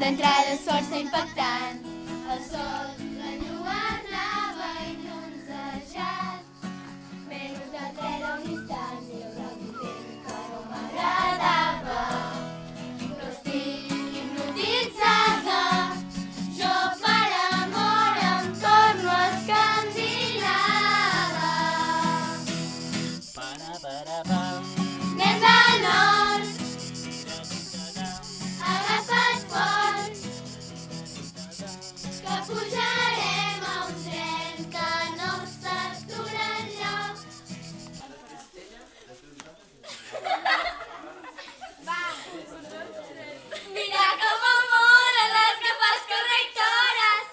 D'entrada és força impactant. El sol, l'enlluernava i bronzejat. M'he notat era un instant i el content que no m'agradava. Però estic hipnotitzada. Jo per amor em torno escandinava. Nen del nord, agafa't fort, que pujarem a un tren que no s'atura enlloc. Mira com el moren les gafes correctores.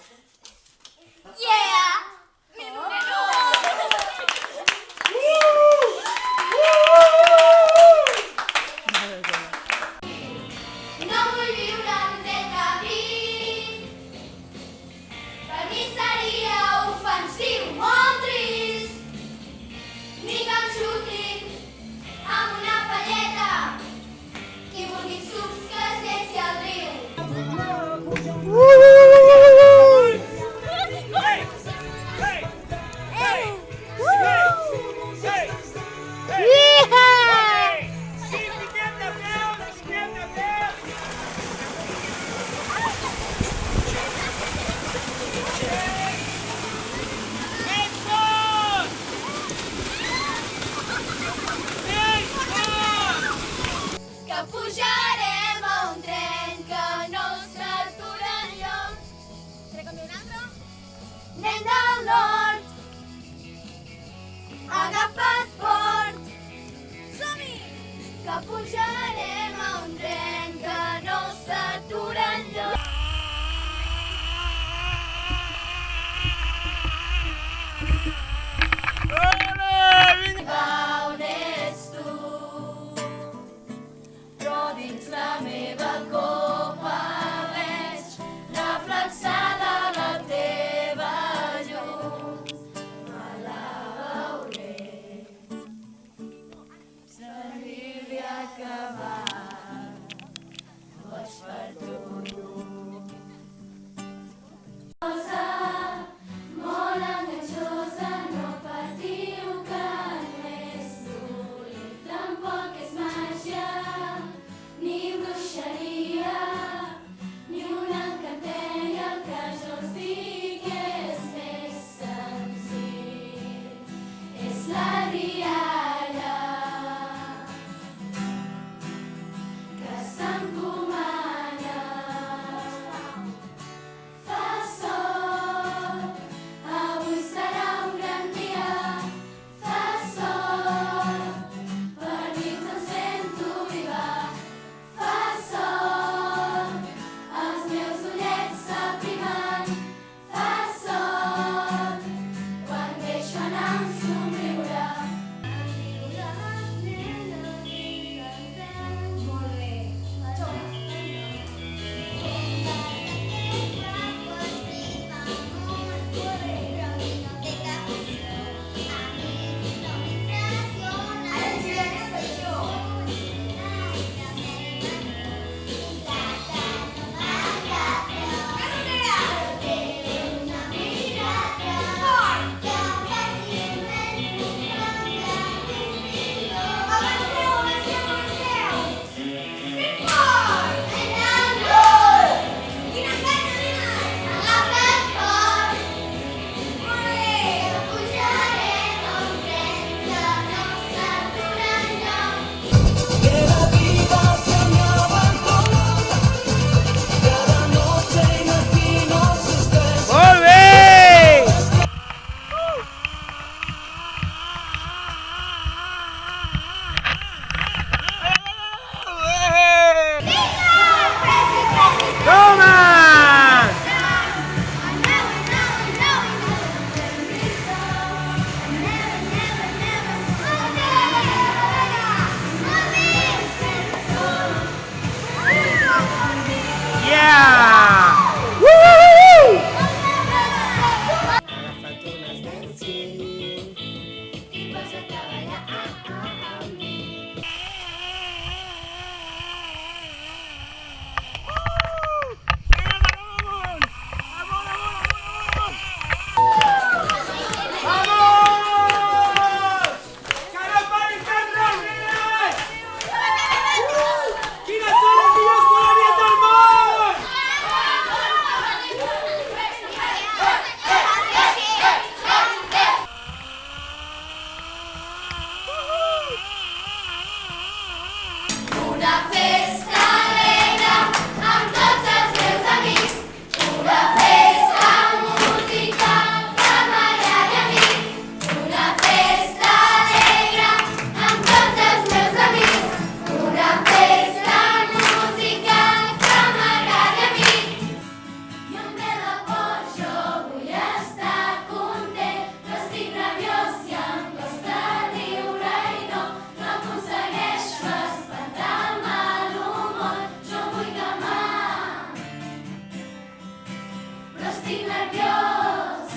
Yeah! No vull viure un decabrit. Per mi seria ofensiu, molt trist. Ni que em xutin amb una palleta. Qui vulgui sucs que es llenci al riu. Que pujarem a un tren que no s'atura enlloc. Nen del nord, agafa't fort. Som-hi! Que pujarem a un tren que no s'atura enlloc. Va on ets tu, però dins la meva copa veig reflexada la teva llum. Me la veuré servir-li a acabar. Boig per tu. Molt enganxosa, no patiu que no és dolent. Tampoc és màgia, ni bruixeria, ni un encanteri. El que jo us dic és més senzill. És la rialla que s'encomana Una festa alegre amb tots els meus amics. Una festa música que m'agrada a mi. Una festa alegre amb tots els meus amics. Una festa música que m'agrada a mi. I em ve la por, jo vull estar content, però estic rabiós i em costa riure i no aconsegueixo espantar el mal humor. Jo vull calmar, però estic nerviós.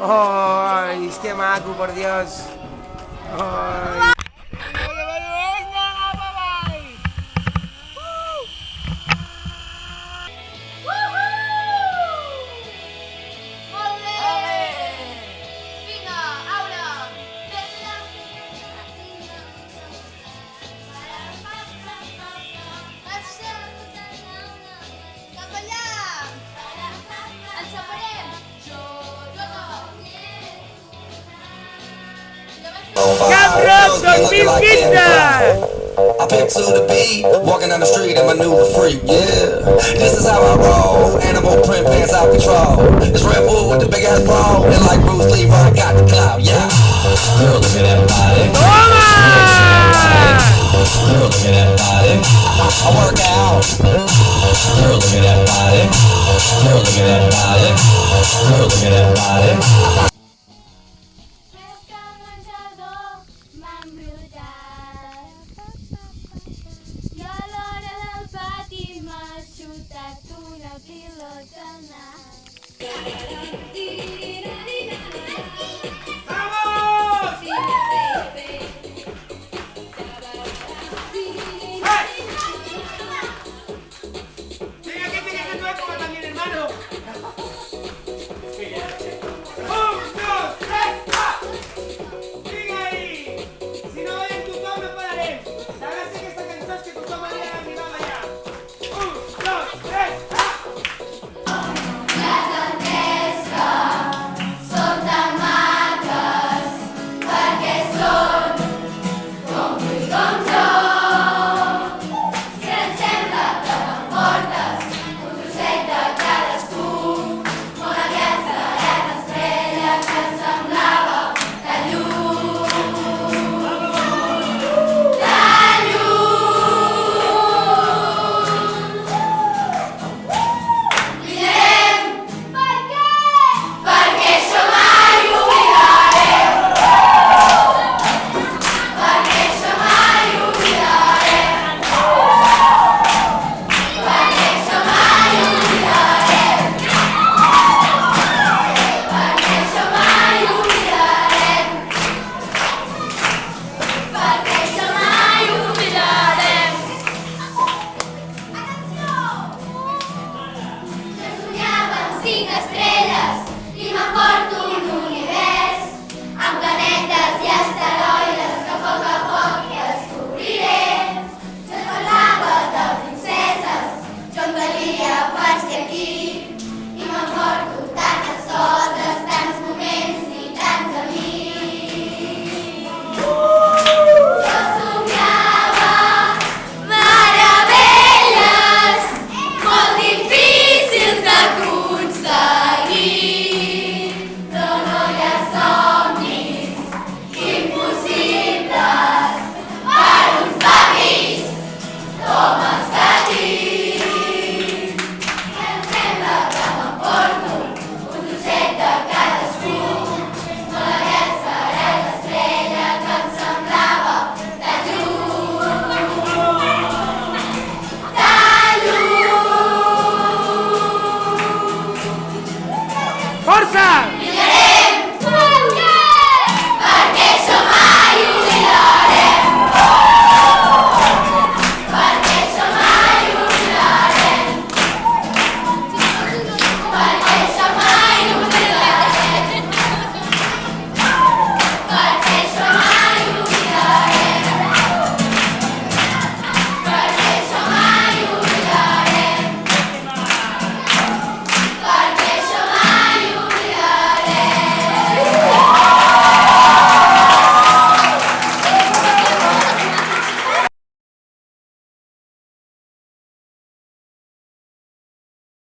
¡Ay, qué maco, por Dios! ¡Ay! Molt bé! Vinga, Aura! Cap allà! Ens separem! Jo no! Cap Rock 2015! I pick to the beat, walking down the street and my new freak, yeah. This is how I roll, animal print pants out control. It's Red Bull with the big ass bra, and like Bruce Lee, I got the clout, yeah. Girl, look at that body. ¡Toma! Girl, look at that body. I work out. Girl, look at that body. Girl, look at that body. Girl, look at that body. Més que el menjador m'han brotat i a l'hora del pati m'ha xutat una pilota al nas. ¡Venga, que tiene que tocar como también, hermano! ¡Un, dos, tres, ¡ah! ¡Sigue ahí! Si no ven tu tono, no pararé. Sabrás que esta canción que tu tono ya la mirada ya. ¡Un, dos, tres, ¡ah! Les orquestres són tan maques perquè són com tu i com jo. Si em sembla que m'emportes un trosset de cadascú, molt aviat seràs l'estrella que em semblava tan lluny, tan lluny. Brillarem. Per què? Perquè això mai ho oblidarem. Perquè això mai ho oblidarem. Perquè això mai ho oblidarem. Perquè això mai ho oblidarem. Perquè això mai ho oblidarem. Atenció! Jo somiava amb 5 estrelles i m'emporto un univers amb planetes i asteroides que a poc descobriré. Jo et parlava de princeses, jo em calia per ser aquí i m'emporto tantes coses, tants moments i tants amics. Jo somiava meravelles molt difícils d'aconseguir, però no hi ha somnis impossibles per uns papis com els que tinc. Em sembla que m'emporto un trosset de cadascú, molt aviat seràs l'estrella que em semblava tan lluny, tan lluny. ¡Forza!